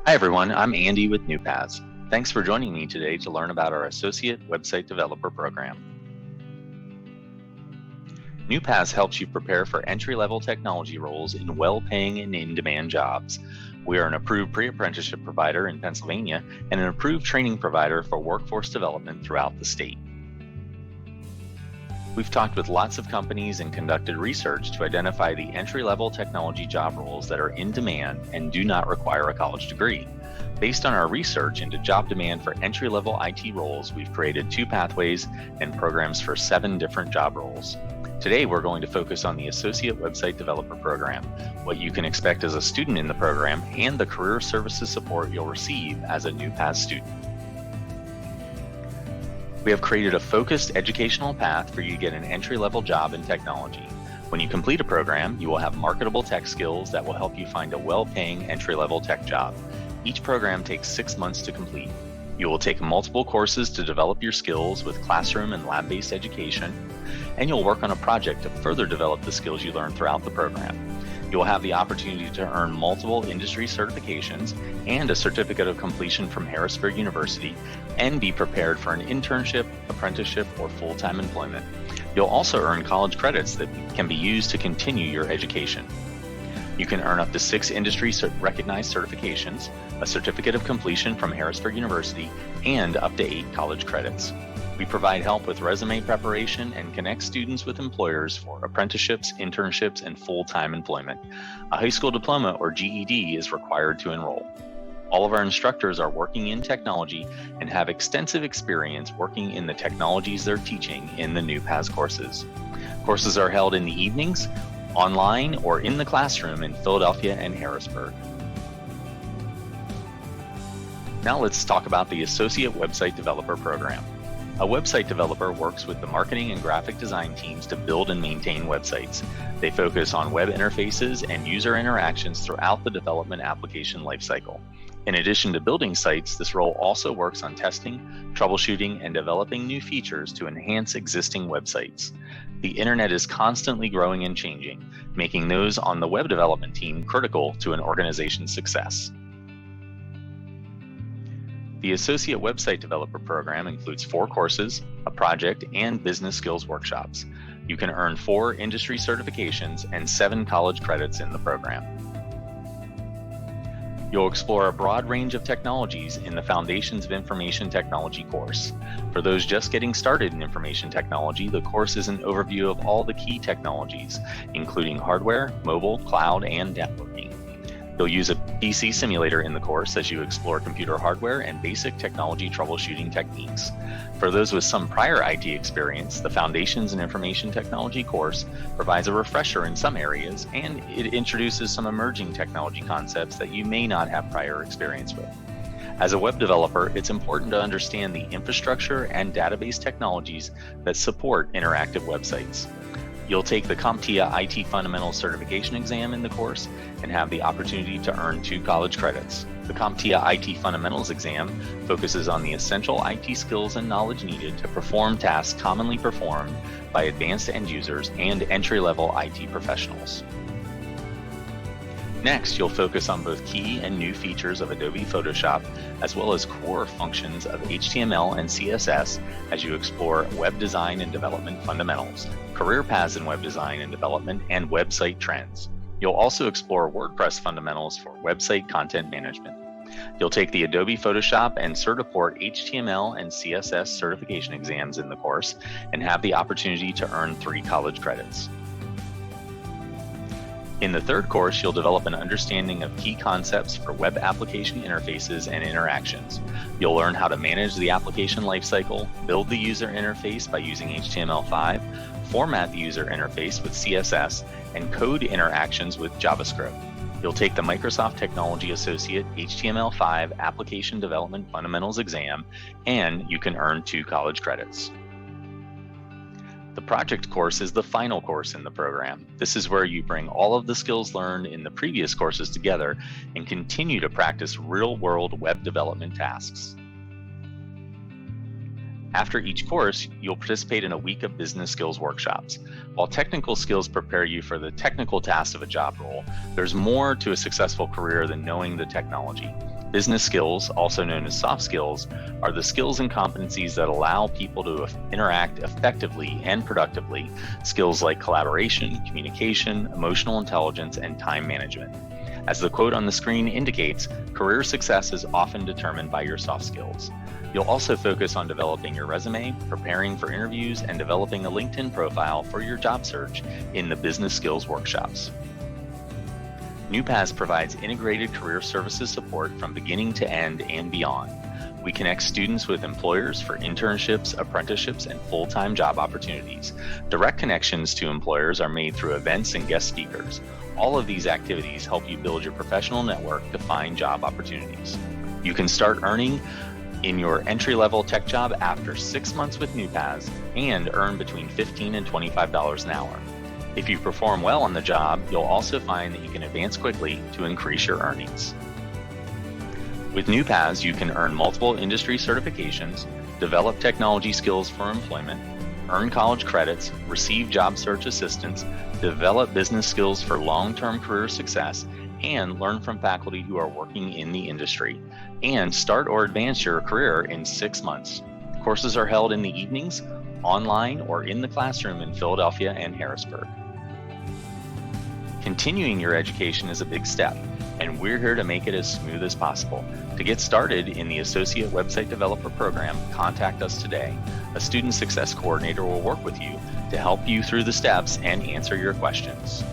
Hi everyone, I'm Andy with NuPaths. Thanks for joining me today to learn about our Associate Website Developer Program. NuPaths helps you prepare for entry-level technology roles in well-paying and in-demand jobs. We are an approved pre-apprenticeship provider in Pennsylvania and an approved training provider for workforce development throughout the state. We've talked with lots of companies and conducted research to identify the entry-level technology job roles that are in demand and do not require a college degree. Based on our research into job demand for entry-level IT roles, we've created 2 pathways and programs for 7 different job roles. Today, we're going to focus on the Associate Website Developer Program, what you can expect as a student in the program, and the career services support you'll receive as a NuPaths student. We have created a focused educational path for you to get an entry-level job in technology. When you complete a program, you will have marketable tech skills that will help you find a well-paying entry-level tech job. Each program takes 6 months to complete. You will take multiple courses to develop your skills with classroom and lab-based education, and you'll work on a project to further develop the skills you learn throughout the program. You'll have the opportunity to earn multiple industry certifications and a certificate of completion from Harrisburg University, and be prepared for an internship, apprenticeship, or full-time employment. You'll also earn college credits that can be used to continue your education. You can earn up to 6 industry-recognized certifications, a certificate of completion from Harrisburg University, and up to 8 college credits. We provide help with resume preparation and connect students with employers for apprenticeships, internships, and full-time employment. A high school diploma or GED is required to enroll. All of our instructors are working in technology and have extensive experience working in the technologies they're teaching in the NuPaths courses. Courses are held in the evenings, online, or in the classroom in Philadelphia and Harrisburg. Now let's talk about the Associate Website Developer Program. A website developer works with the marketing and graphic design teams to build and maintain websites. They focus on web interfaces and user interactions throughout the development application lifecycle. In addition to building sites, this role also works on testing, troubleshooting, and developing new features to enhance existing websites. The internet is constantly growing and changing, making those on the web development team critical to an organization's success. The Associate Website Developer Program includes 4 courses, a project, and business skills workshops. You can earn 4 industry certifications and 7 college credits in the program. You'll explore a broad range of technologies in the Foundations of Information Technology course. For those just getting started in information technology, the course is an overview of all the key technologies, including hardware, mobile, cloud, and networking. You'll use a PC simulator in the course as you explore computer hardware and basic technology troubleshooting techniques. For those with some prior IT experience, the Foundations in Information Technology course provides a refresher in some areas, and it introduces some emerging technology concepts that you may not have prior experience with. As a web developer, it's important to understand the infrastructure and database technologies that support interactive websites. You'll take the CompTIA IT Fundamentals Certification exam in the course and have the opportunity to earn 2 college credits. The CompTIA IT Fundamentals exam focuses on the essential IT skills and knowledge needed to perform tasks commonly performed by advanced end users and entry-level IT professionals. Next, you'll focus on both key and new features of Adobe Photoshop, as well as core functions of HTML and CSS as you explore web design and development fundamentals, career paths in web design and development, and website trends. You'll also explore WordPress fundamentals for website content management. You'll take the Adobe Photoshop and Certiport HTML and CSS certification exams in the course and have the opportunity to earn 3 college credits. In the 3rd course, you'll develop an understanding of key concepts for web application interfaces and interactions. You'll learn how to manage the application lifecycle, build the user interface by using HTML5, format the user interface with CSS, and code interactions with JavaScript. You'll take the Microsoft Technology Associate HTML5 Application Development Fundamentals exam, and you can earn 2 college credits. The project course is the final course in the program. This is where you bring all of the skills learned in the previous courses together and continue to practice real-world web development tasks. After each course, you'll participate in a week of business skills workshops. While technical skills prepare you for the technical tasks of a job role, there's more to a successful career than knowing the technology. Business skills, also known as soft skills, are the skills and competencies that allow people to interact effectively and productively. Skills like collaboration, communication, emotional intelligence, and time management. As the quote on the screen indicates, career success is often determined by your soft skills. You'll also focus on developing your resume, preparing for interviews, and developing a LinkedIn profile for your job search in the business skills workshops. NuPaths provides integrated career services support from beginning to end and beyond. We connect students with employers for internships, apprenticeships, and full-time job opportunities. Direct connections to employers are made through events and guest speakers. All of these activities help you build your professional network to find job opportunities. You can start earning in your entry-level tech job after 6 months with NuPaths and earn between $15 and $25 an hour. If you perform well on the job, you'll also find that you can advance quickly to increase your earnings. With NuPaths, you can earn multiple industry certifications, develop technology skills for employment, earn college credits, receive job search assistance, develop business skills for long-term career success, and learn from faculty who are working in the industry, and start or advance your career in 6 months. Courses are held in the evenings, online, or in the classroom in Philadelphia and Harrisburg. Continuing your education is a big step, and we're here to make it as smooth as possible. To get started in the Associate Website Developer Program, contact us today. A Student Success Coordinator will work with you to help you through the steps and answer your questions.